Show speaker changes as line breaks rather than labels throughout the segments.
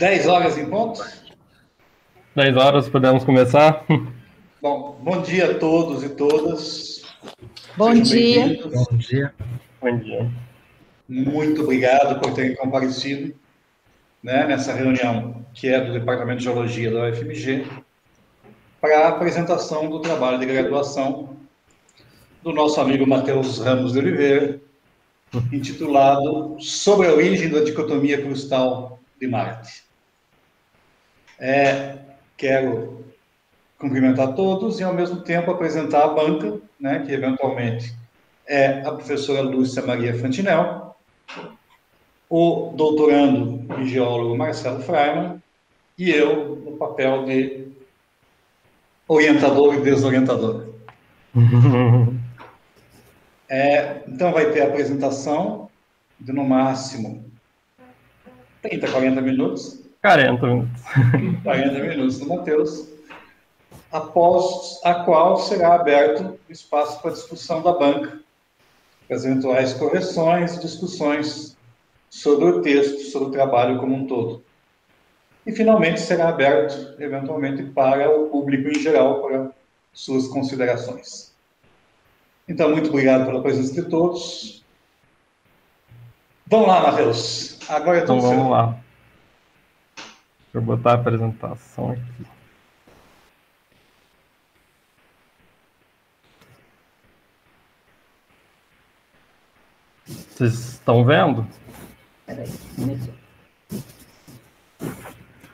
10 horas em ponto?
10 horas, podemos começar?
Bom dia a todos e todas.
Bom dia.
Bom dia. Bom dia.
Muito obrigado por terem comparecido, nessa reunião que é do Departamento de Geologia da UFMG, para a apresentação do trabalho de graduação do nosso amigo Matheus Ramos de Oliveira, intitulado Sobre a Origem da Dicotomia Crustal de Marte. Quero cumprimentar todos e, ao mesmo tempo, apresentar a banca, que eventualmente é a professora Lúcia Maria Fantinel, o doutorando e geólogo Marcelo Freiman e eu, no papel de orientador e desorientador. Então, vai ter a apresentação de, no máximo, 30, 40 minutos.
40 minutos.
40 minutos do Matheus, após a qual será aberto o espaço para discussão da banca, para as eventuais correções e discussões sobre o texto, sobre o trabalho como um todo. E, finalmente, será aberto, eventualmente, para o público em geral, para suas considerações. Então, muito obrigado pela presença de todos. Vamos lá, Matheus. Agora é tudo
então, vamos
seu.
lá. Deixa eu botar a apresentação aqui. Vocês estão vendo?
Peraí, começou.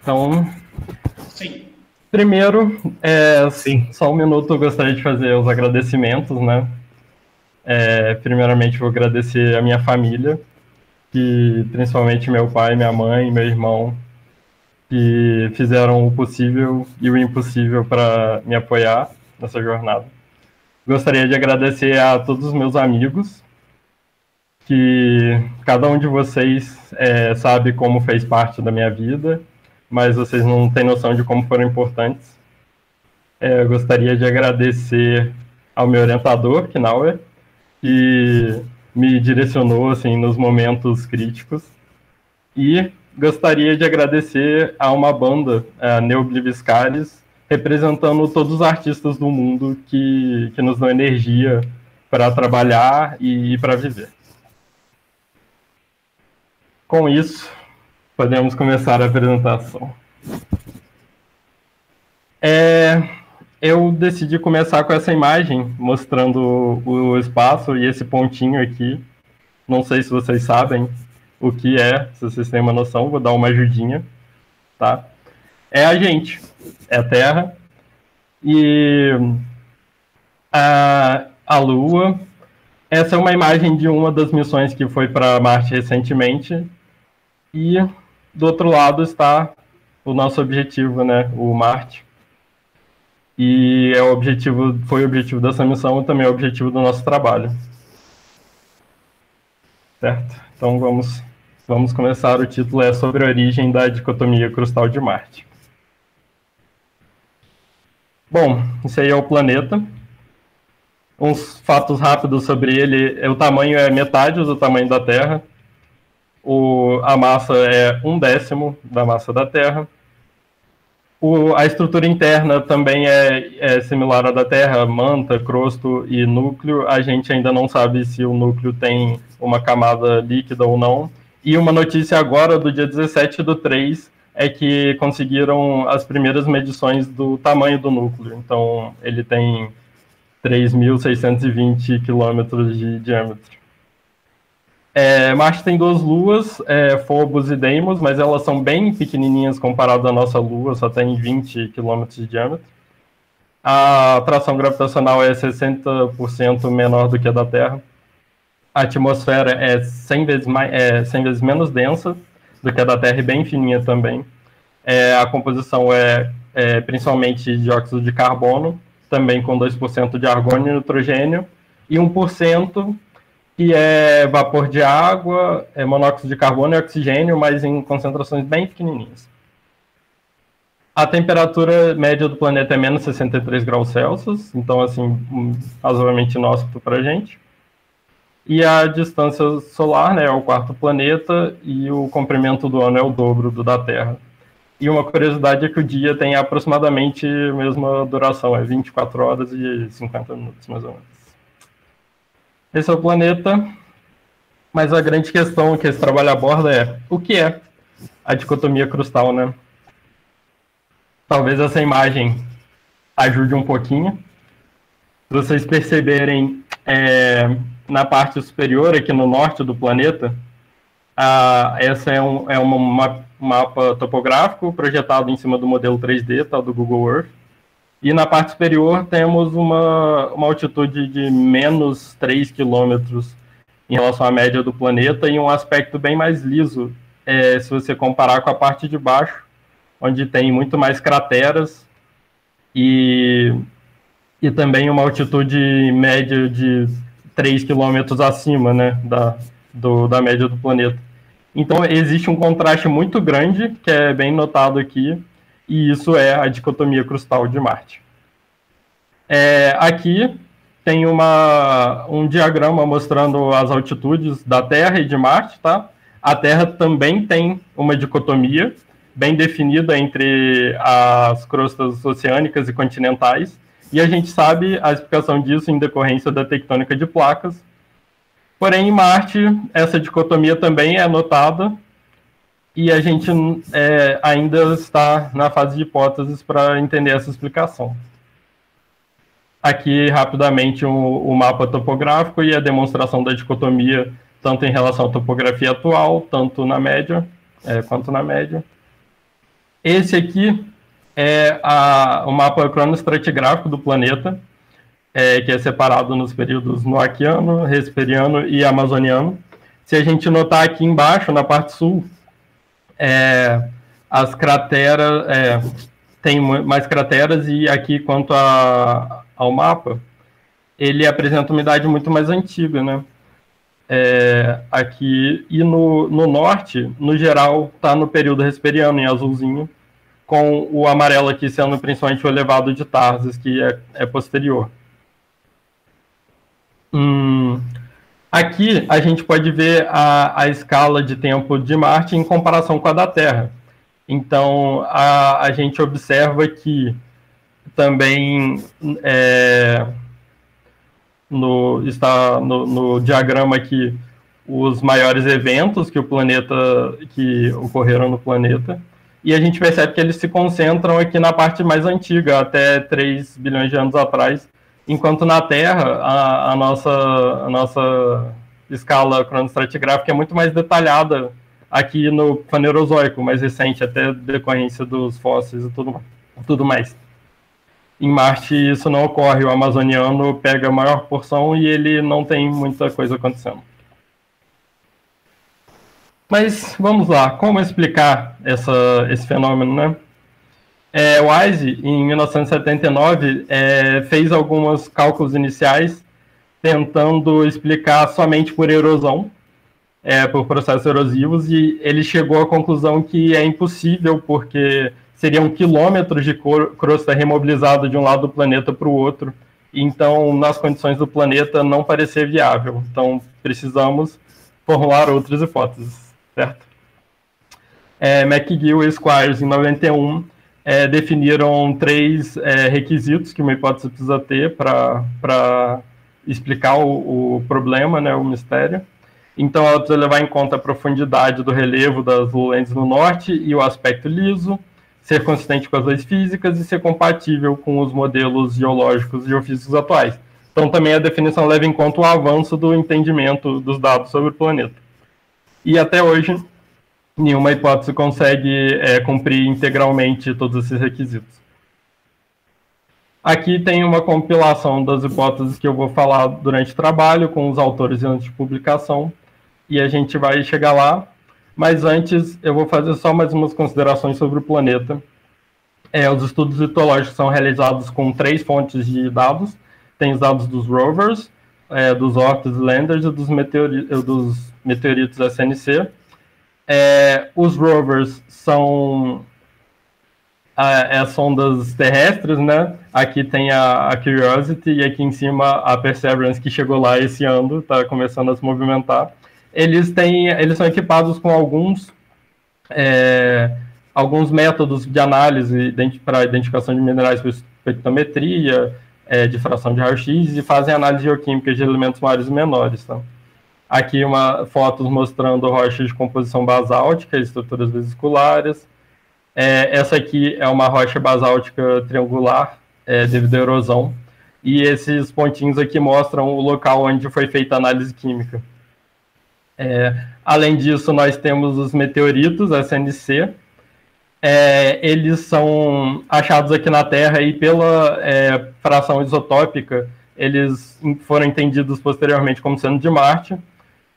Então,
Sim.
primeiro, só um minuto, eu gostaria de fazer os agradecimentos, né? Primeiramente, vou agradecer a minha família, que principalmente meu pai, minha mãe, meu irmão, que fizeram o possível e o impossível para me apoiar nessa jornada. Gostaria de agradecer a todos os meus amigos, que cada um de vocês sabe como fez parte da minha vida, mas vocês não têm noção de como foram importantes. Eu gostaria de agradecer ao meu orientador, Knauer, que me direcionou assim, nos momentos críticos. E gostaria de agradecer a uma banda, a Neobliviscaris, representando todos os artistas do mundo que nos dão energia para trabalhar e para viver. Com isso, podemos começar a apresentação. Eu decidi começar com essa imagem, mostrando o espaço e esse pontinho aqui. Não sei se vocês sabem o que é, se vocês têm uma noção, vou dar uma ajudinha, tá? É a gente, é a Terra, e a Lua. Essa é uma imagem de uma das missões que foi para Marte recentemente, e do outro lado está o nosso objetivo, né, o Marte. E foi o objetivo dessa missão e também é o objetivo do nosso trabalho. Certo? Então vamos começar. O título é sobre a origem da dicotomia crustal de Marte. Bom, esse aí é o planeta. Uns fatos rápidos sobre ele. O tamanho é metade do tamanho da Terra. A massa é 1/10 da massa da Terra. A estrutura interna também é similar à da Terra, manta, crosto e núcleo. A gente ainda não sabe se o núcleo tem uma camada líquida ou não. E uma notícia agora, do dia 17/3, é que conseguiram as primeiras medições do tamanho do núcleo. Então, ele tem 3.620 quilômetros de diâmetro. Marte tem 2 luas, Phobos e Deimos, mas elas são bem pequenininhas comparado à nossa Lua, só tem 20 km de diâmetro. A atração gravitacional é 60% menor do que a da Terra. A atmosfera é 100 vezes menos densa do que a da Terra e bem fininha também. A composição é principalmente dióxido de carbono, também com 2% de argônio e nitrogênio, e 1% que é vapor de água, monóxido de carbono e oxigênio, mas em concentrações bem pequenininhas. A temperatura média do planeta é menos 63 graus Celsius, então, assim, razoavelmente inóspito para a gente. E a distância solar, né, é o 4º planeta, e o comprimento do ano é o dobro do da Terra. E uma curiosidade é que o dia tem aproximadamente a mesma duração, é 24 horas e 50 minutos, mais ou menos. Esse é o planeta, mas a grande questão que esse trabalho aborda é o que é a dicotomia crustal, né? Talvez essa imagem ajude um pouquinho. Se vocês perceberem, na parte superior, aqui no norte do planeta, essa é um mapa topográfico projetado em cima do modelo 3D, tal do Google Earth. E na parte superior temos uma altitude de menos 3 quilômetros em relação à média do planeta e um aspecto bem mais liso, se você comparar com a parte de baixo, onde tem muito mais crateras e também uma altitude média de 3 quilômetros acima, né, da média do planeta. Então, existe um contraste muito grande, que é bem notado aqui, e isso é a dicotomia crustal de Marte. Aqui tem um diagrama mostrando as altitudes da Terra e de Marte, tá? A Terra também tem uma dicotomia bem definida entre as crostas oceânicas e continentais, e a gente sabe a explicação disso em decorrência da tectônica de placas. Porém, em Marte, essa dicotomia também é notada, e a gente ainda está na fase de hipóteses para entender essa explicação. Aqui, rapidamente, o mapa topográfico e a demonstração da dicotomia, tanto em relação à topografia atual, tanto na média, quanto na média. Esse aqui é o mapa cronoestratigráfico do planeta, que é separado nos períodos noaquiano, hesperiano e amazoniano. Se a gente notar aqui embaixo, na parte sul, as crateras, tem mais crateras, e aqui, quanto ao mapa, ele apresenta uma idade muito mais antiga, né? Aqui, e no norte, no geral, está no período hesperiano, em azulzinho, com o amarelo aqui sendo principalmente o elevado de Tarsis, que é posterior. Aqui a gente pode ver a escala de tempo de Marte em comparação com a da Terra. Então, a gente observa que também está no diagrama aqui os maiores eventos que ocorreram no planeta, e a gente percebe que eles se concentram aqui na parte mais antiga, até 3 bilhões de anos atrás, enquanto na Terra a nossa escala cronoestratigráfica é muito mais detalhada aqui no Fanerozoico, mais recente, até decorrência dos fósseis e tudo mais. Em Marte isso não ocorre, o amazoniano pega a maior porção e ele não tem muita coisa acontecendo. Mas vamos lá, como explicar esse fenômeno, né? Wise, em 1979, fez alguns cálculos iniciais tentando explicar somente por erosão, por processos erosivos, e ele chegou à conclusão que é impossível, porque seriam quilômetros de crosta remobilizada de um lado do planeta para o outro, então, nas condições do planeta, não parecia viável. Então, precisamos formular outras hipóteses, certo? McGill e Squires, em 91, definiram 3 requisitos que uma hipótese precisa ter para explicar o problema, né, o mistério. Então, ela precisa levar em conta a profundidade do relevo das lentes no norte e o aspecto liso, ser consistente com as leis físicas e ser compatível com os modelos geológicos e geofísicos atuais. Então, também a definição leva em conta o avanço do entendimento dos dados sobre o planeta. E até hoje, nenhuma hipótese consegue cumprir integralmente todos esses requisitos. Aqui tem uma compilação das hipóteses que eu vou falar durante o trabalho, com os autores antes de publicação, e a gente vai chegar lá. Mas antes, eu vou fazer só mais umas considerações sobre o planeta. Os estudos litológicos são realizados com 3 fontes de dados. Tem os dados dos rovers, dos Orcus Landers e dos meteoritos SNC. Os rovers são as sondas terrestres, né? Aqui tem a Curiosity e aqui em cima a Perseverance, que chegou lá esse ano, está começando a se movimentar. Eles são equipados com alguns alguns métodos de análise para identificação de minerais por espectrometria, difração de raio-x, e fazem análise geoquímica de elementos maiores e menores. Tá? Aqui fotos mostrando rochas de composição basáltica, estruturas vesiculares. Essa aqui é uma rocha basáltica triangular, devido à erosão. E esses pontinhos aqui mostram o local onde foi feita a análise química. Além disso, nós temos os meteoritos, SNC. Eles são achados aqui na Terra e pela fração isotópica, eles foram entendidos posteriormente como sendo de Marte.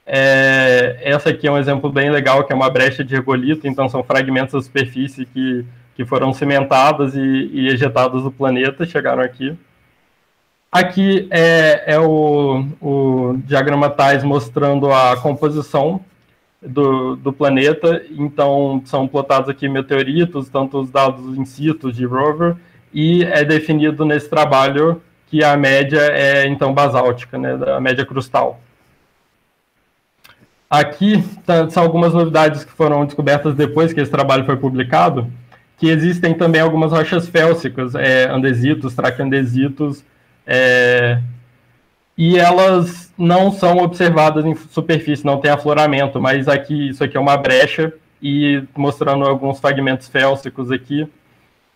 Essa aqui é um exemplo bem legal, que é uma brecha de regolito, então são fragmentos da superfície que foram cimentados e ejetados do planeta, chegaram aqui. Aqui é o diagrama TAIS mostrando a composição do planeta. Então, são plotados aqui meteoritos, tanto os dados in situ de rover, e é definido nesse trabalho que a média é, então, basáltica, né, a média crustal. Aqui são algumas novidades que foram descobertas depois que esse trabalho foi publicado, que existem também algumas rochas félsicas, andesitos, traqueandesitos, e elas não são observadas em superfície, não tem afloramento, mas isso aqui é uma brecha, e mostrando alguns fragmentos félsicos aqui.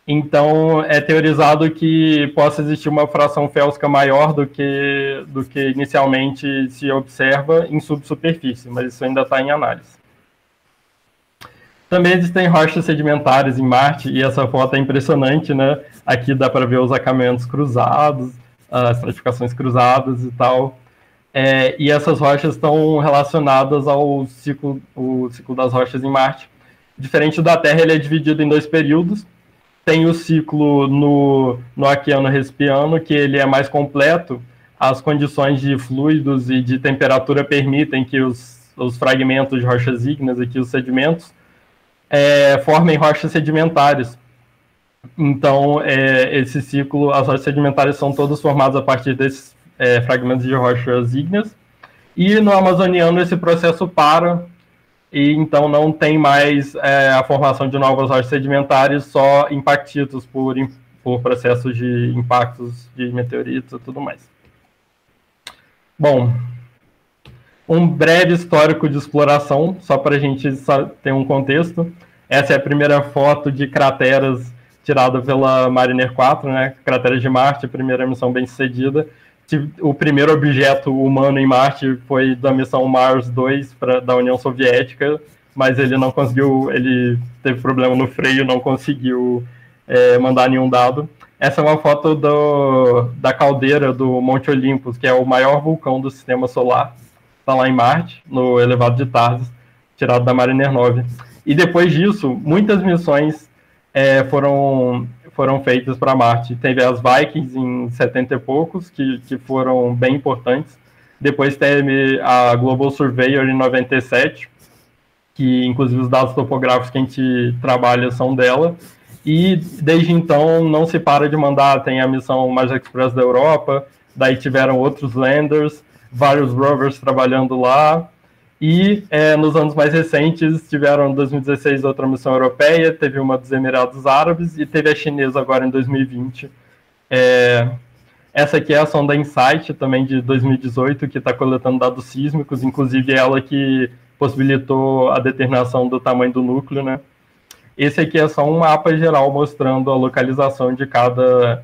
Então, é teorizado que possa existir uma fração félsica maior do que inicialmente se observa em subsuperfície, mas isso ainda está em análise. Também existem rochas sedimentares em Marte, e essa foto é impressionante, né? Aqui dá para ver os acamamentos cruzados, as estratificações cruzadas e tal. E essas rochas estão relacionadas ao ciclo das rochas em Marte. Diferente da Terra, ele é dividido em 2 períodos. Tem o ciclo no Arqueano-Respiano, que ele é mais completo. As condições de fluidos e de temperatura permitem que os fragmentos de rochas ígneas, aqui os sedimentos, formem rochas sedimentares. Então, esse ciclo, as rochas sedimentares são todas formadas a partir desses fragmentos de rochas ígneas. E no Amazoniano esse processo para, e então não tem mais a formação de novas rochas sedimentares, só impactitos por processos de impactos de meteoritos e tudo mais. Bom, um breve histórico de exploração, só para a gente ter um contexto. Essa é a primeira foto de crateras tirada pela Mariner 4, né? Crateras de Marte, a primeira missão bem sucedida. O primeiro objeto humano em Marte foi da missão Mars 2 da União Soviética, mas ele não conseguiu, ele teve problema no freio, não conseguiu mandar nenhum dado. Essa é uma foto da caldeira do Monte Olympus, que é o maior vulcão do Sistema Solar. Está lá em Marte, no elevado de Tarsis, tirado da Mariner 9. E depois disso, muitas missões foram feitas para Marte. Teve as Vikings em 70 e poucos, que foram bem importantes. Depois teve a Global Surveyor em 97, que inclusive os dados topográficos que a gente trabalha são dela. E desde então não se para de mandar. Tem a missão Mars Express da Europa, daí tiveram outros landers, vários rovers trabalhando lá. E nos anos mais recentes tiveram em 2016 outra missão europeia, teve uma dos Emirados Árabes e teve a chinesa agora em 2020. Essa aqui é a sonda InSight, também de 2018, que está coletando dados sísmicos, inclusive ela que possibilitou a determinação do tamanho do núcleo, né? Esse aqui é só um mapa geral mostrando a localização de cada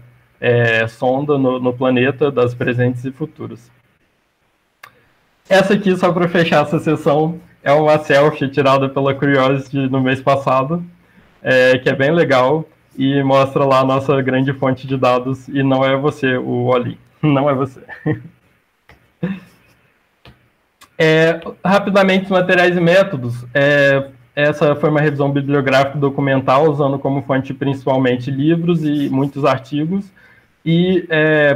sonda no planeta, das presentes e futuras. Essa aqui, só para fechar essa sessão, é uma selfie tirada pela Curiosity no mês passado, que é bem legal e mostra lá a nossa grande fonte de dados, e não é você, o Oli, não é você. Rapidamente, materiais e métodos. Essa foi uma revisão bibliográfica documental, usando como fonte principalmente livros e muitos artigos, e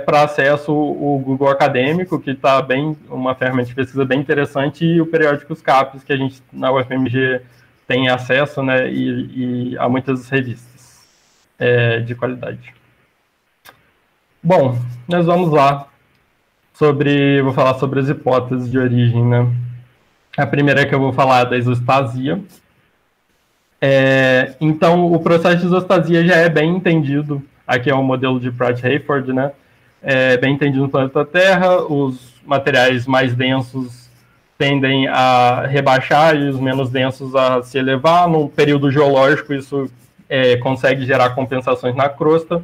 para acesso o Google Acadêmico, que está bem, uma ferramenta de pesquisa bem interessante, e o periódico CAPES, que a gente na UFMG tem acesso, né, e a muitas revistas de qualidade. Bom, nós vamos lá. Vou falar sobre as hipóteses de origem, né? A primeira que eu vou falar é da isostasia. Então, o processo de isostasia já é bem entendido. Aqui é o modelo de Pratt-Hayford, né? É bem entendido no planeta Terra. Os materiais mais densos tendem a rebaixar e os menos densos a se elevar. No período geológico, isso consegue gerar compensações na crosta.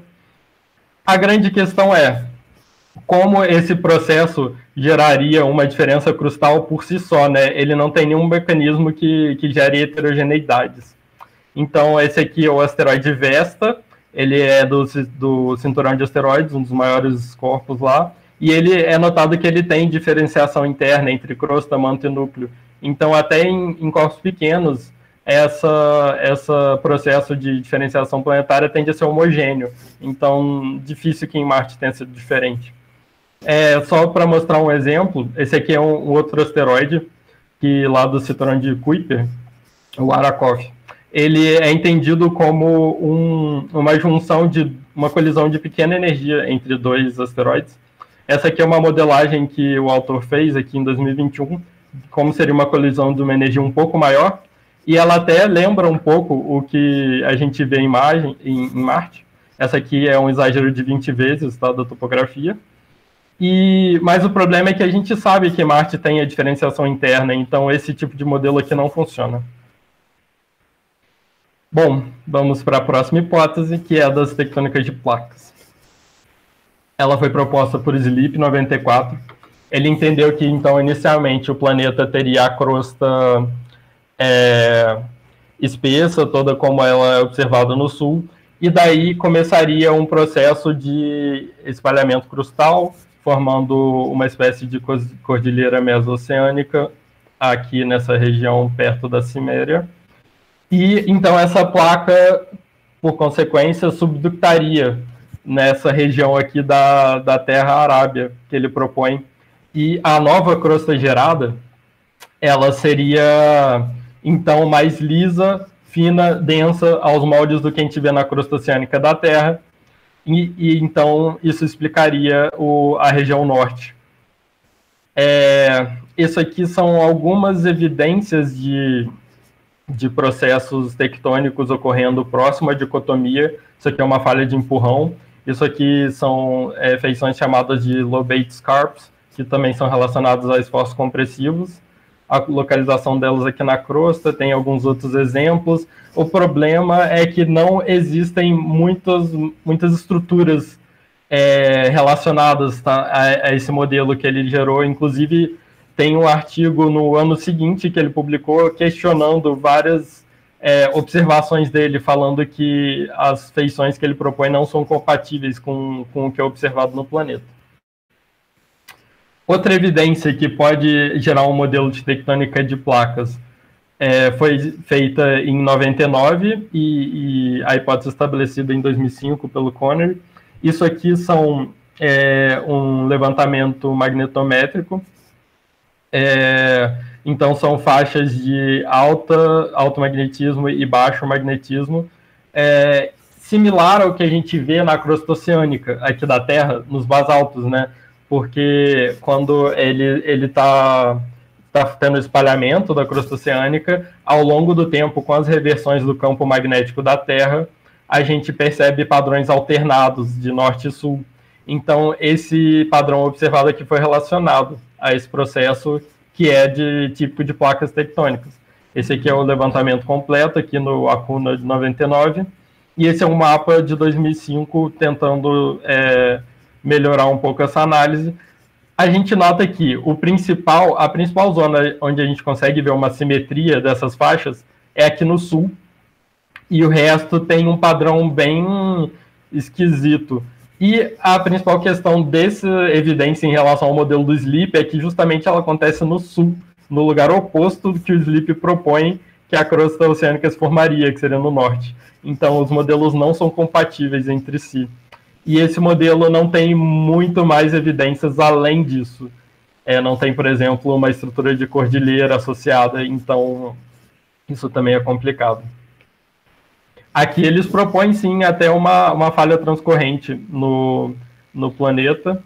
A grande questão é como esse processo geraria uma diferença crustal por si só, né? Ele não tem nenhum mecanismo que gere heterogeneidades. Então, esse aqui é o asteroide Vesta, ele é do cinturão de asteroides, um dos maiores corpos lá, e ele é notado que ele tem diferenciação interna entre crosta, manto e núcleo. Então, até em corpos pequenos, esse processo de diferenciação planetária tende a ser homogêneo. Então, difícil que em Marte tenha sido diferente. Só para mostrar um exemplo, esse aqui é um outro asteroide, que lá do cinturão de Kuiper, o Arrokoth. Ele é entendido como uma junção de uma colisão de pequena energia entre dois asteroides. Essa aqui é uma modelagem que o autor fez aqui em 2021, como seria uma colisão de uma energia um pouco maior, e ela até lembra um pouco o que a gente vê em Marte. Essa aqui é um exagero de 20 vezes, tá, da topografia. Mas o problema é que a gente sabe que Marte tem a diferenciação interna, então esse tipo de modelo aqui não funciona. Bom, vamos para a próxima hipótese, que é a das tectônicas de placas. Ela foi proposta por Sleep em 94. Ele entendeu que, então, inicialmente, o planeta teria a crosta espessa, toda como ela é observada no Sul, e daí começaria um processo de espalhamento crustal, formando uma espécie de cordilheira mesoceânica aqui nessa região perto da Ciméria. E então essa placa, por consequência, subductaria nessa região aqui da Terra Arábia que ele propõe. E a nova crosta gerada, ela seria então mais lisa, fina, densa, aos moldes do que a gente vê na crosta oceânica da Terra. E então isso explicaria a região norte. Isso aqui são algumas evidências de processos tectônicos ocorrendo próximo à dicotomia. Isso aqui é uma falha de empurrão. Isso aqui são feições chamadas de lobate scarps, que também são relacionadas a esforços compressivos. A localização delas aqui na crosta, tem alguns outros exemplos. O problema é que não existem muitas estruturas relacionadas, tá, a esse modelo que ele gerou. Inclusive, tem um artigo no ano seguinte que ele publicou questionando várias observações dele, falando que as feições que ele propõe não são compatíveis com o que é observado no planeta. Outra evidência que pode gerar um modelo de tectônica de placas foi feita em 99 e a hipótese estabelecida em 2005 pelo Connery. Isso aqui são um levantamento magnetométrico. Então, são faixas de alto magnetismo e baixo magnetismo, similar ao que a gente vê na crosta oceânica aqui da Terra, nos basaltos, né? Porque quando ele está tendo espalhamento da crosta oceânica, ao longo do tempo, com as reversões do campo magnético da Terra, a gente percebe padrões alternados de norte e sul. Então, esse padrão observado aqui foi relacionado a esse processo que é de tipo de placas tectônicas. Esse aqui é o levantamento completo, aqui no Acuna de 99, e esse é um mapa de 2005 tentando melhorar um pouco essa análise. A gente nota que a principal zona onde a gente consegue ver uma simetria dessas faixas é aqui no sul, e o resto tem um padrão bem esquisito. E a principal questão dessa evidência em relação ao modelo do Sleep é que justamente ela acontece no sul, no lugar oposto do que o Sleep propõe que a crosta oceânica se formaria, que seria no norte. Então, os modelos não são compatíveis entre si. E esse modelo não tem muito mais evidências além disso. Não tem, por exemplo, uma estrutura de cordilheira associada, então isso também é complicado. Aqui eles propõem, sim, até uma falha transcorrente no planeta,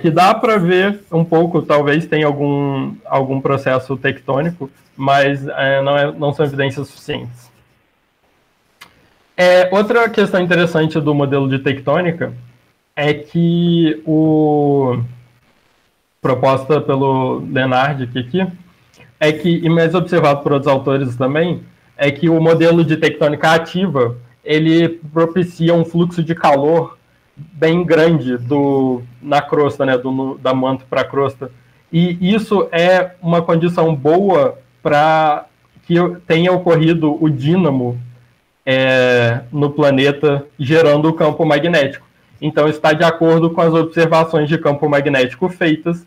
que dá para ver um pouco, talvez tenha algum processo tectônico, mas não são evidências suficientes. Outra questão interessante do modelo de tectônica é que proposta pelo Leonard aqui, é que, e mais observado por outros autores também, é que o modelo de tectônica ativa, ele propicia um fluxo de calor bem grande na crosta, né, da manto para a crosta. E isso é uma condição boa para que tenha ocorrido o dínamo no planeta, gerando o campo magnético. Então, está de acordo com as observações de campo magnético feitas.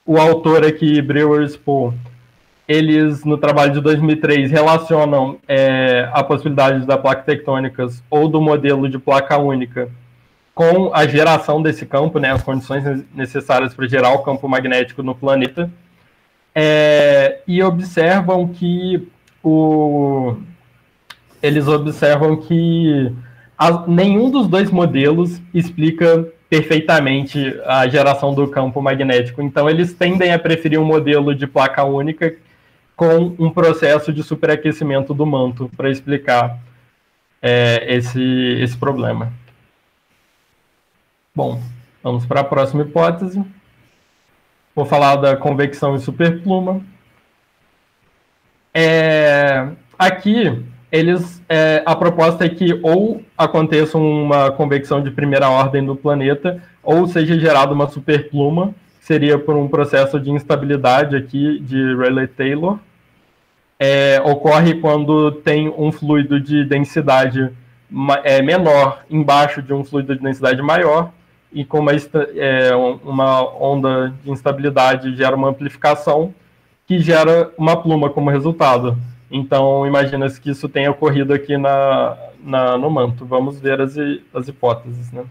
O autor aqui, Brewer e Spohl, eles, no trabalho de 2003, relacionam a possibilidade da placa tectônicas ou do modelo de placa única com a geração desse campo, né, as condições necessárias para gerar o campo magnético no planeta, e observam que nenhum dos dois modelos explica perfeitamente a geração do campo magnético. Então, eles tendem a preferir um modelo de placa única com um processo de superaquecimento do manto para explicar esse problema. Bom, vamos para a próxima hipótese. Vou falar da convecção e superpluma. Aqui, a proposta é que ou aconteça uma convecção de primeira ordem do planeta, ou seja gerada uma superpluma, que seria por um processo de instabilidade aqui de Rayleigh-Taylor. Ocorre quando tem um fluido de densidade menor embaixo de um fluido de densidade maior, e com uma onda de instabilidade gera uma amplificação que gera uma pluma como resultado. Então, imagina-se que isso tenha ocorrido aqui no manto. Vamos ver as hipóteses, né?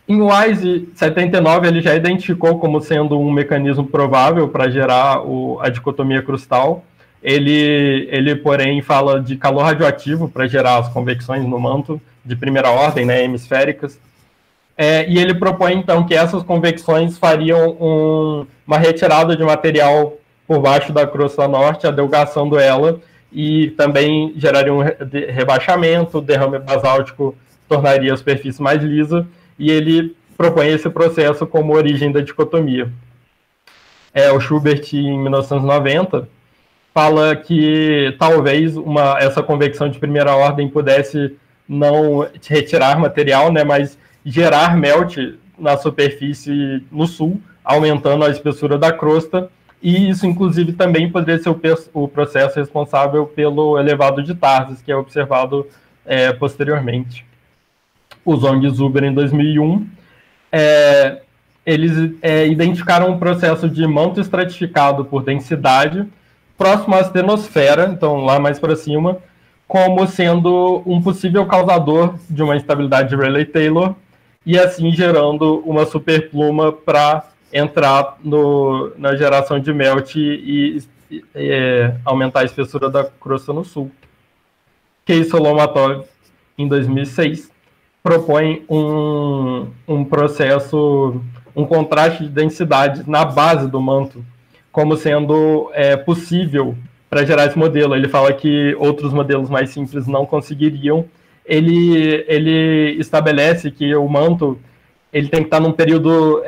Em Wise 79, ele já identificou como sendo um mecanismo provável para gerar a dicotomia crustal. Ele, porém, fala de calor radioativo para gerar as convecções no manto de primeira ordem, né, hemisféricas. E ele propõe, então, que essas convecções fariam uma retirada de material por baixo da crosta norte, adelgaçando ela, e também geraria um rebaixamento, o derrame basáltico tornaria a superfície mais lisa, e ele propõe esse processo como origem da dicotomia. O Schubert, em 1990, fala que talvez essa convecção de primeira ordem pudesse não retirar material, né, mas gerar melt na superfície no sul, aumentando a espessura da crosta, e isso, inclusive, também poderia ser o processo responsável pelo elevado de Tarsis, que é observado posteriormente. O Zong e Zuber, em 2001, eles identificaram um processo de manto estratificado por densidade próximo à astenosfera, então lá mais para cima, como sendo um possível causador de uma instabilidade de Rayleigh-Taylor, e assim gerando uma superpluma para entrar na geração de melt e aumentar a espessura da crosta no sul. Kei Solomatov, em 2006, propõe um processo, um contraste de densidade na base do manto, como sendo possível para gerar esse modelo. Ele fala que outros modelos mais simples não conseguiriam. Ele estabelece que o manto ele tem que estar num período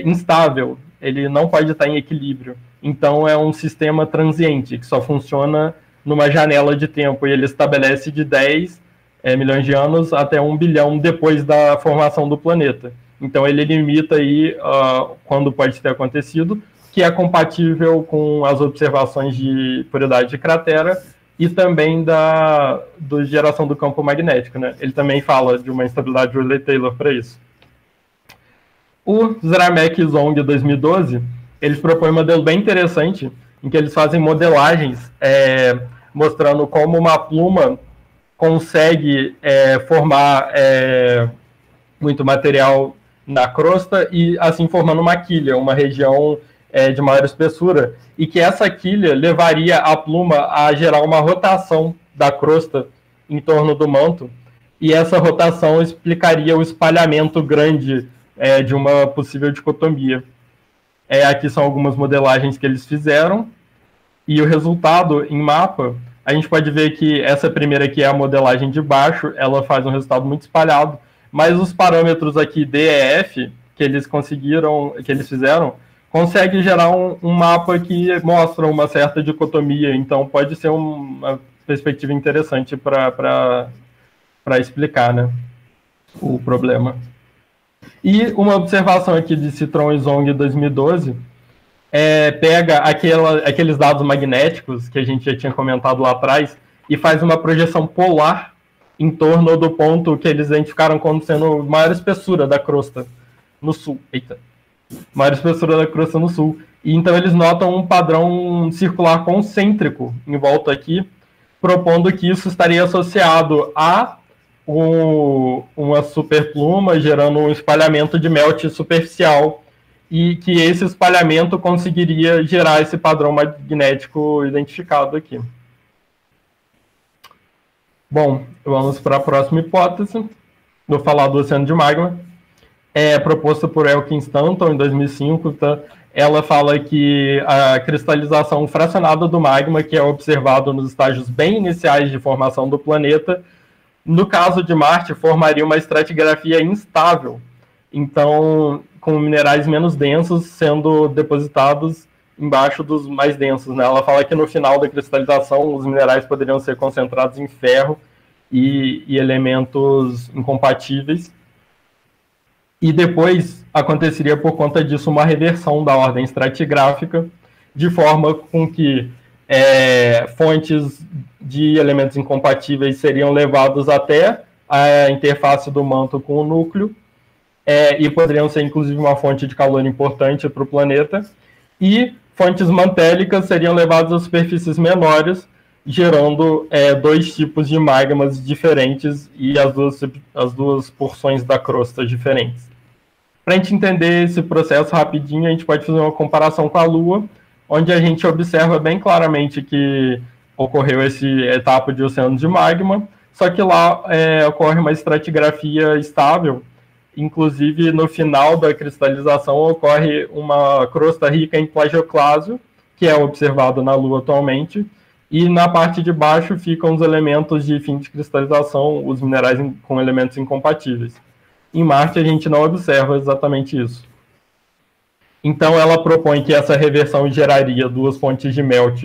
instável, ele não pode estar em equilíbrio. Então, é um sistema transiente, que só funciona numa janela de tempo, e ele estabelece de 10 milhões de anos até 1 bilhão depois da formação do planeta. Então, ele limita aí quando pode ter acontecido, que é compatível com as observações de puridade de cratera e também da geração do campo magnético, né? Ele também fala de uma instabilidade de Rayleigh-Taylor para isso. O Zramek e Zong, de 2012, eles propõem um modelo bem interessante, em que eles fazem modelagens mostrando como uma pluma consegue formar muito material na crosta e assim formando uma quilha, uma região de maior espessura, e que essa quilha levaria a pluma a gerar uma rotação da crosta em torno do manto, e essa rotação explicaria o espalhamento grande de uma possível dicotomia. Aqui são algumas modelagens que eles fizeram, e o resultado em mapa a gente pode ver que essa primeira aqui é a modelagem de baixo, ela faz um resultado muito espalhado, mas os parâmetros aqui D e F que eles fizeram, consegue gerar um mapa que mostra uma certa dicotomia, então pode ser uma perspectiva interessante para explicar, né, o problema. E uma observação aqui de Citron e Zong 2012 pega aqueles dados magnéticos que a gente já tinha comentado lá atrás e faz uma projeção polar em torno do ponto que eles identificaram como sendo maior espessura da crosta no sul. Maior espessura da crosta no sul. E então eles notam um padrão circular concêntrico em volta aqui, propondo que isso estaria associado a uma superpluma, gerando um espalhamento de melt superficial, e que esse espalhamento conseguiria gerar esse padrão magnético identificado aqui. Bom, vamos para a próxima hipótese. Vou falar do oceano de magma. Proposta por Elkin Stanton em 2005. Tá? Ela fala que a cristalização fracionada do magma, que é observado nos estágios bem iniciais de formação do planeta, no caso de Marte, formaria uma estratigrafia instável. Então, com minerais menos densos sendo depositados embaixo dos mais densos, né? Ela fala que no final da cristalização os minerais poderiam ser concentrados em ferro e elementos incompatíveis. E depois aconteceria por conta disso uma reversão da ordem estratigráfica, de forma com que fontes de elementos incompatíveis seriam levados até a interface do manto com o núcleo, e poderiam ser, inclusive, uma fonte de calor importante para o planeta, e fontes mantélicas seriam levadas a superfícies menores, gerando dois tipos de magmas diferentes e as duas porções da crosta diferentes. Para a gente entender esse processo rapidinho, a gente pode fazer uma comparação com a Lua, onde a gente observa bem claramente que ocorreu essa etapa de oceano de magma, só que lá ocorre uma estratigrafia estável. Inclusive, no final da cristalização, ocorre uma crosta rica em plagioclásio, que é observado na Lua atualmente, e na parte de baixo ficam os elementos de fim de cristalização, os minerais com elementos incompatíveis. Em Marte, a gente não observa exatamente isso. Então, ela propõe que essa reversão geraria duas fontes de melt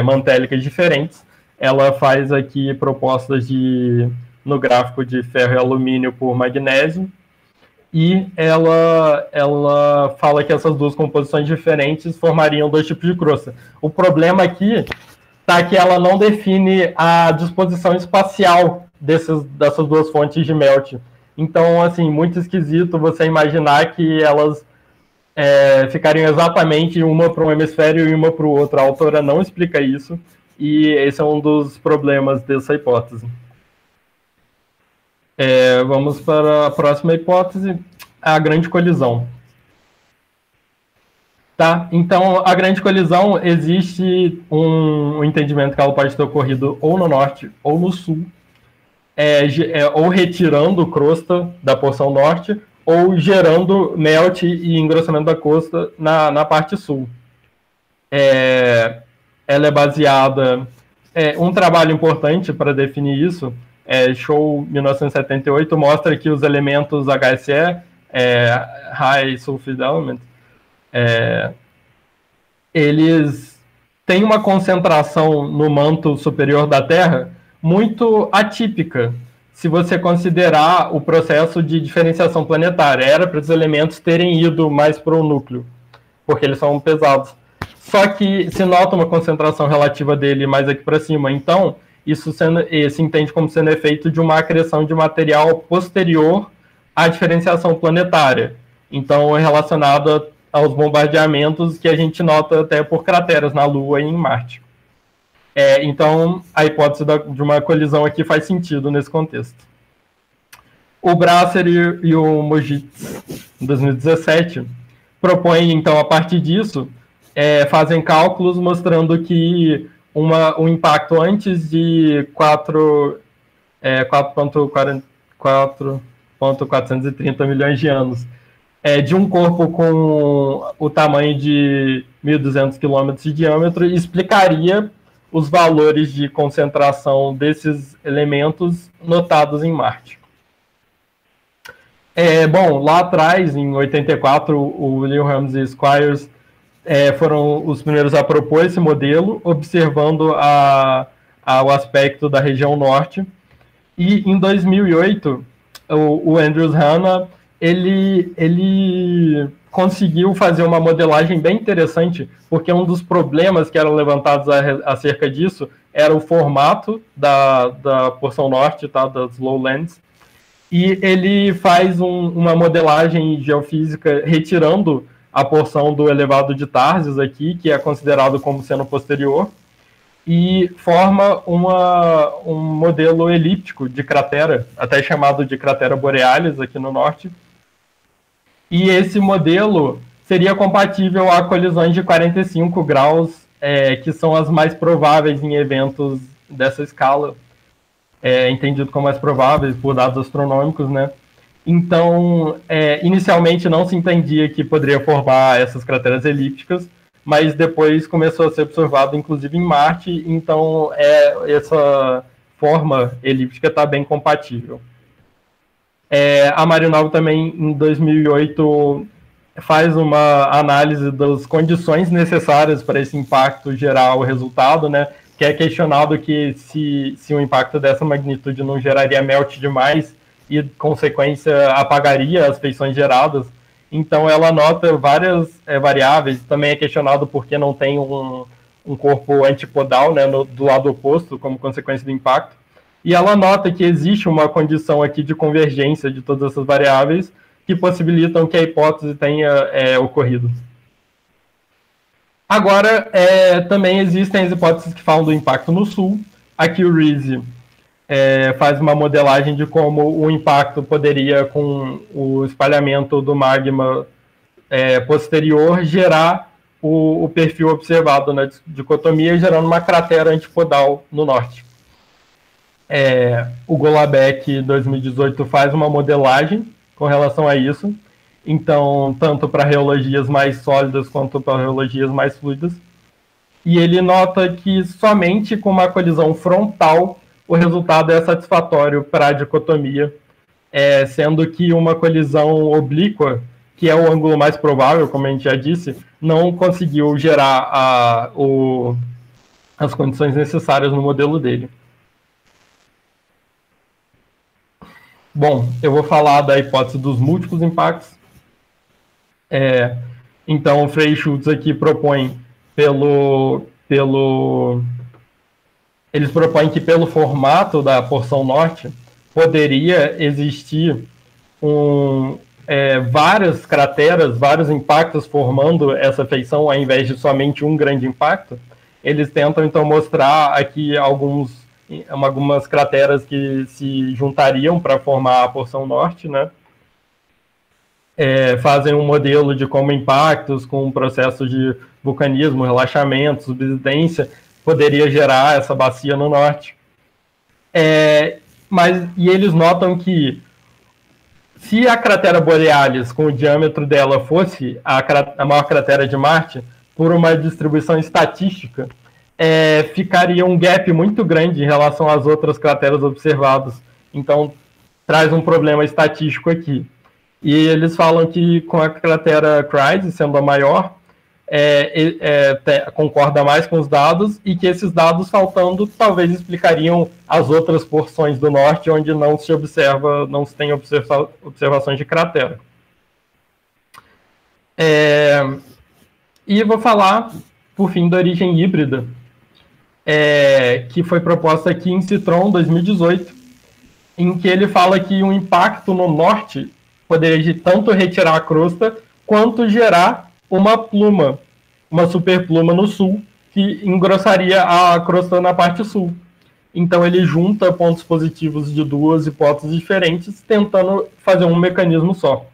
mantélicas diferentes. Ela faz aqui propostas no gráfico de ferro e alumínio por magnésio, e ela fala que essas duas composições diferentes formariam dois tipos de crosta. O problema aqui está que ela não define a disposição espacial dessas duas fontes de melt. Então, assim, muito esquisito você imaginar que elas ficariam exatamente uma para um hemisfério e uma para o outro. A autora não explica isso, e esse é um dos problemas dessa hipótese. Vamos para a próxima hipótese, a grande colisão. Tá? Então, a grande colisão, existe um entendimento que ela pode ter ocorrido ou no norte ou no sul, ou retirando crosta da porção norte, ou gerando melt e engrossamento da crosta na parte sul. Ela é baseada... um trabalho importante para definir isso, Show 1978, mostra que os elementos HSE, High Sulfur Element, eles têm uma concentração no manto superior da Terra muito atípica, se você considerar o processo de diferenciação planetária. Era para os elementos terem ido mais para o núcleo, porque eles são pesados. Só que se nota uma concentração relativa dele mais aqui para cima. Então, isso se entende como sendo efeito de uma acreção de material posterior à diferenciação planetária. Então, é relacionado aos bombardeamentos que a gente nota até por crateras na Lua e em Marte. Então, a hipótese de uma colisão aqui faz sentido nesse contexto. O Brasser e o Mojitz, em 2017, propõem, então, a partir disso, fazem cálculos mostrando que um impacto antes de 4.430 milhões de anos de um corpo com o tamanho de 1.200 quilômetros de diâmetro explicaria os valores de concentração desses elementos notados em Marte. Bom, lá atrás, em 84, o William Ramsey Squires foram os primeiros a propor esse modelo, observando o aspecto da região norte. E em 2008, o Andrews Hanna, ele conseguiu fazer uma modelagem bem interessante, porque um dos problemas que eram levantados acerca disso era o formato da porção norte, tá, das lowlands, e ele faz uma modelagem geofísica retirando a porção do elevado de Tarsis aqui, que é considerado como sendo posterior, e forma um modelo elíptico de cratera, até chamado de cratera borealis aqui no norte. E esse modelo seria compatível a colisões de 45 graus, que são as mais prováveis em eventos dessa escala, entendido como mais prováveis por dados astronômicos, né? Então, inicialmente não se entendia que poderia formar essas crateras elípticas, mas depois começou a ser observado, inclusive em Marte, então essa forma elíptica está bem compatível. A Marinov também, em 2008, faz uma análise das condições necessárias para esse impacto gerar o resultado, né? Que é questionado que se um impacto dessa magnitude não geraria melt demais e, consequência, apagaria as feições geradas. Então, ela nota várias variáveis. Também é questionado porque não tem um corpo antipodal, né, do lado oposto, como consequência do impacto. E ela nota que existe uma condição aqui de convergência de todas essas variáveis que possibilitam que a hipótese tenha ocorrido. Agora, também existem as hipóteses que falam do impacto no sul. Aqui o Reese faz uma modelagem de como o impacto poderia, com o espalhamento do magma posterior, gerar o perfil observado na dicotomia, gerando uma cratera antipodal no norte. O Golombek 2018 faz uma modelagem com relação a isso, então, tanto para geologias mais sólidas quanto para geologias mais fluidas. E ele nota que somente com uma colisão frontal o resultado é satisfatório para a dicotomia, sendo que uma colisão oblíqua, que é o ângulo mais provável, como a gente já disse, não conseguiu gerar as condições necessárias no modelo dele. Bom, eu vou falar da hipótese dos múltiplos impactos. Então, o Frey-Schultz aqui propõe eles propõem que pelo formato da porção norte poderia existir várias crateras, vários impactos formando essa feição ao invés de somente um grande impacto. Eles tentam então mostrar aqui algumas crateras que se juntariam para formar a porção norte, né? Fazem um modelo de como impactos com processos de vulcanismo, relaxamento, subsidência, poderia gerar essa bacia no norte. E eles notam que se a cratera borealis, com o diâmetro dela, fosse a maior cratera de Marte, por uma distribuição estatística, ficaria um gap muito grande em relação às outras crateras observadas. Então, traz um problema estatístico aqui. E eles falam que com a cratera Chryse sendo a maior, concorda mais com os dados, e que esses dados faltando talvez explicariam as outras porções do norte onde não se tem observações de cratera. E vou falar, por fim, da origem híbrida, que foi proposta aqui em Citron 2018, em que ele fala que um impacto no norte poderia tanto retirar a crosta quanto gerar uma pluma, uma superpluma no sul, que engrossaria a crosta na parte sul. Então ele junta pontos positivos de duas hipóteses diferentes, tentando fazer um mecanismo só.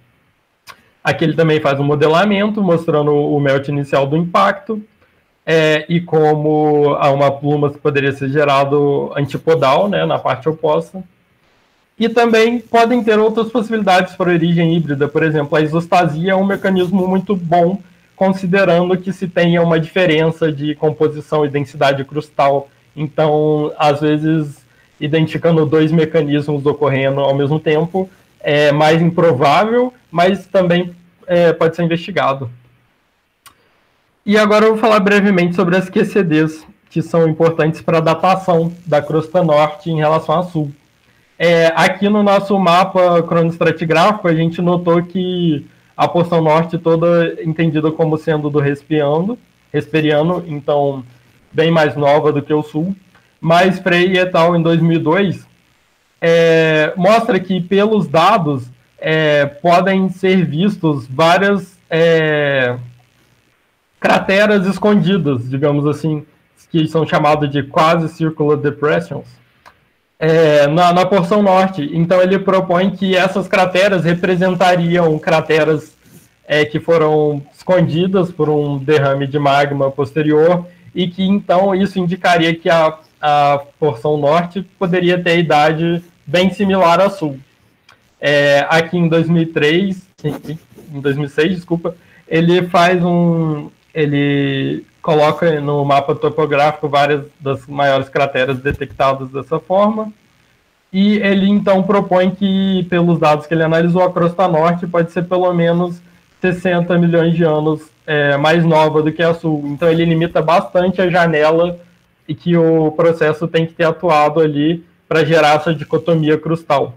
Aqui ele também faz um modelamento, mostrando o melt inicial do impacto, e como uma pluma poderia ser gerado antipodal, né, na parte oposta. E também podem ter outras possibilidades para a origem híbrida. Por exemplo, a isostasia é um mecanismo muito bom, considerando que se tenha uma diferença de composição e densidade crustal Então, às vezes, identificando dois mecanismos ocorrendo ao mesmo tempo é mais improvável, mas também pode ser investigado. E agora eu vou falar brevemente sobre as QCDs, que são importantes para a datação da crosta norte em relação à sul. Aqui no nosso mapa cronoestratigráfico, a gente notou que a porção norte toda entendida como sendo do Hesperiano, então bem mais nova do que o sul, mas Frey et al. Em 2002 mostra que pelos dados podem ser vistos várias crateras escondidas, digamos assim, que são chamadas de quasi-circular depressions, na porção norte. Então ele propõe que essas crateras representariam crateras que foram escondidas por um derrame de magma posterior e que então isso indicaria que a porção norte poderia ter idade bem similar à sul. Aqui em 2006, ele coloca no mapa topográfico várias das maiores crateras detectadas dessa forma, e ele então propõe que, pelos dados que ele analisou, a crosta norte pode ser pelo menos 60 milhões de anos mais nova do que a sul. Então ele limita bastante a janela e que o processo tem que ter atuado ali para gerar essa dicotomia crustal.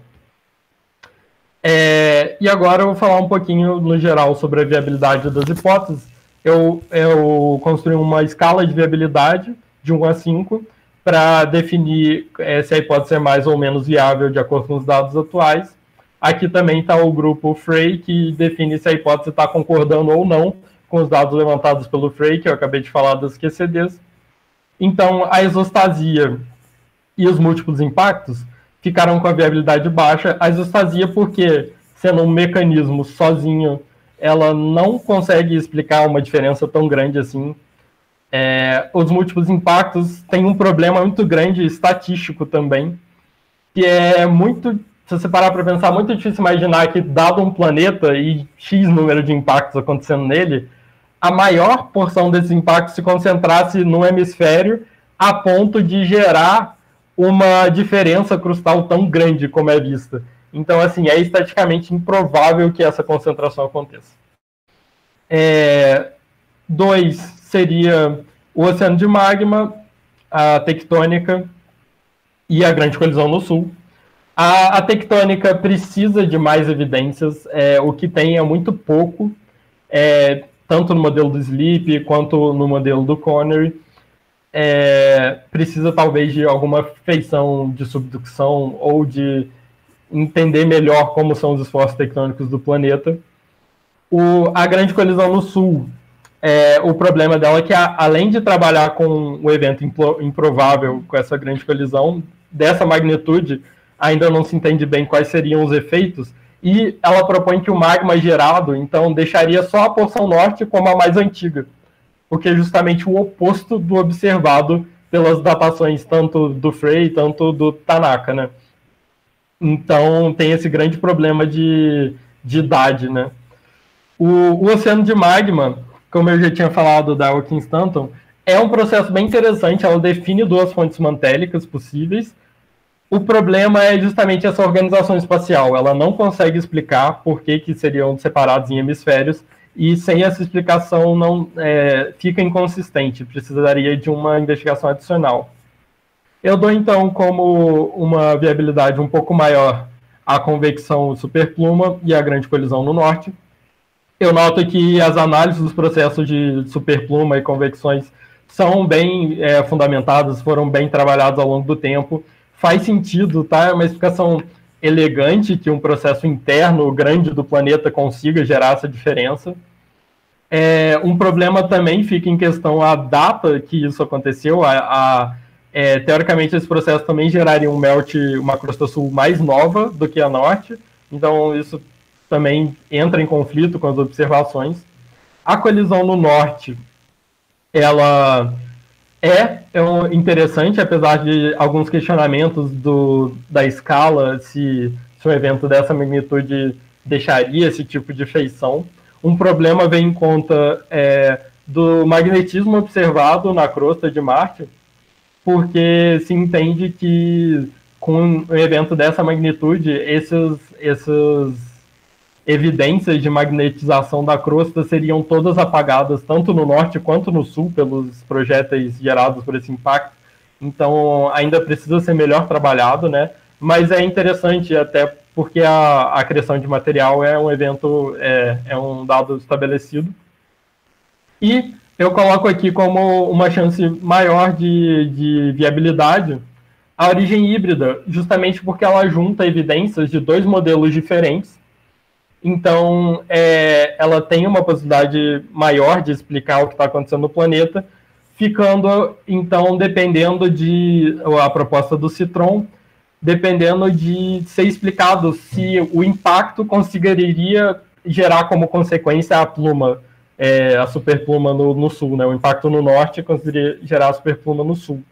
E agora eu vou falar um pouquinho, no geral, sobre a viabilidade das hipóteses. Eu construí uma escala de viabilidade de 1 a 5 para definir se a hipótese é mais ou menos viável de acordo com os dados atuais. Aqui também está o grupo Frey, que define se a hipótese está concordando ou não com os dados levantados pelo Frey, que eu acabei de falar das QCDs. Então, a isostasia e os múltiplos impactos ficaram com a viabilidade baixa. A isostasia porque, sendo um mecanismo sozinho, ela não consegue explicar uma diferença tão grande assim. Os múltiplos impactos têm um problema muito grande, estatístico também, que muito, se você parar para pensar, muito difícil imaginar que, dado um planeta e X número de impactos acontecendo nele, a maior porção desses impactos se concentrasse no hemisfério a ponto de gerar uma diferença crustal tão grande como é vista. Então, assim, é estatisticamente improvável que essa concentração aconteça. 2 seria o oceano de magma, a tectônica e a grande colisão no sul. A tectônica precisa de mais evidências, o que tem é muito pouco, tanto no modelo do Sleep quanto no modelo do Connery. Precisa talvez de alguma feição de subducção ou de entender melhor como são os esforços tectônicos do planeta. A grande colisão no sul, o problema dela é que, além de trabalhar com o evento improvável, com essa grande colisão dessa magnitude, ainda não se entende bem quais seriam os efeitos, e ela propõe que o magma gerado, então, deixaria só a porção norte como a mais antiga, o que é justamente o oposto do observado pelas datações tanto do Frey, tanto do Tanaka, né? Então, tem esse grande problema de idade, né? O oceano de magma, como eu já tinha falado da Hawking Stanton, é um processo bem interessante, ela define 2 fontes mantélicas possíveis. O problema é justamente essa organização espacial, ela não consegue explicar por que seriam separados em hemisférios, e sem essa explicação não fica inconsistente, precisaria de uma investigação adicional. Eu dou, então, como uma viabilidade um pouco maior a convecção superpluma e a grande colisão no norte. Eu noto que as análises dos processos de superpluma e convecções são bem fundamentadas, foram bem trabalhados ao longo do tempo. Faz sentido, tá? É uma explicação elegante que um processo interno grande do planeta consiga gerar essa diferença. Um problema também fica em questão a data que isso aconteceu. Teoricamente, esse processo também geraria um melt, uma crosta sul mais nova do que a norte, então isso também entra em conflito com as observações. A colisão no norte, ela interessante, apesar de alguns questionamentos da escala, se um evento dessa magnitude deixaria esse tipo de feição. Um problema vem em conta do magnetismo observado na crosta de Marte, porque se entende que com um evento dessa magnitude, essas evidências de magnetização da crosta seriam todas apagadas, tanto no norte quanto no sul, pelos projéteis gerados por esse impacto. Então, ainda precisa ser melhor trabalhado, né? Mas é interessante até porque a acreção de material é um evento, é um dado estabelecido. E eu coloco aqui como uma chance maior de viabilidade a origem híbrida, justamente porque ela junta evidências de dois modelos diferentes. Então, ela tem uma possibilidade maior de explicar o que está acontecendo no planeta, ficando, então, dependendo a proposta do Citron, dependendo de ser explicado se o impacto conseguiria gerar como consequência a pluma, a superpluma no sul, né? O impacto no norte conseguiria gerar a superpluma no sul.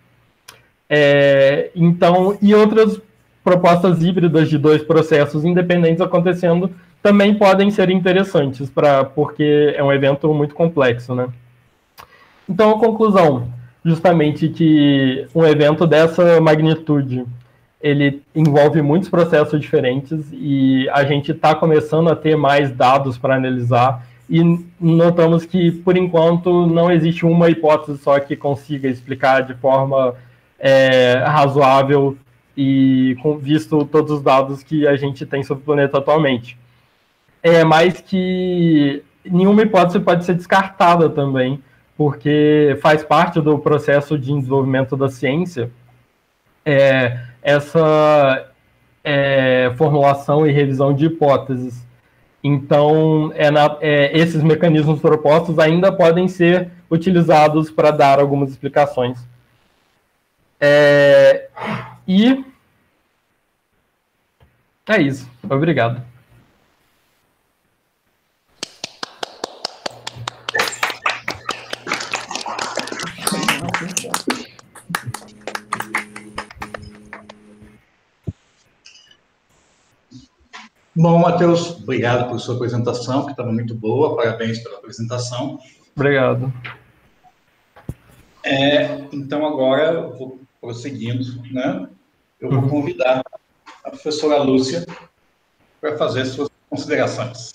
Então, e outras propostas híbridas de dois processos independentes acontecendo também podem ser interessantes, porque é um evento muito complexo, né? Então, a conclusão, justamente que um evento dessa magnitude, ele envolve muitos processos diferentes e a gente está começando a ter mais dados para analisar e notamos que, por enquanto, não existe uma hipótese só que consiga explicar de forma razoável e visto todos os dados que a gente tem sobre o planeta atualmente. Mas que nenhuma hipótese pode ser descartada também, porque faz parte do processo de desenvolvimento da ciência essa formulação e revisão de hipóteses. Então, esses mecanismos propostos ainda podem ser utilizados para dar algumas explicações. E é isso. Obrigado.
Bom, Matheus, obrigado por sua apresentação, que estava muito boa. Parabéns pela apresentação.
Obrigado.
Então, agora, eu vou prosseguindo, né? Eu vou convidar a professora Lúcia para fazer suas considerações.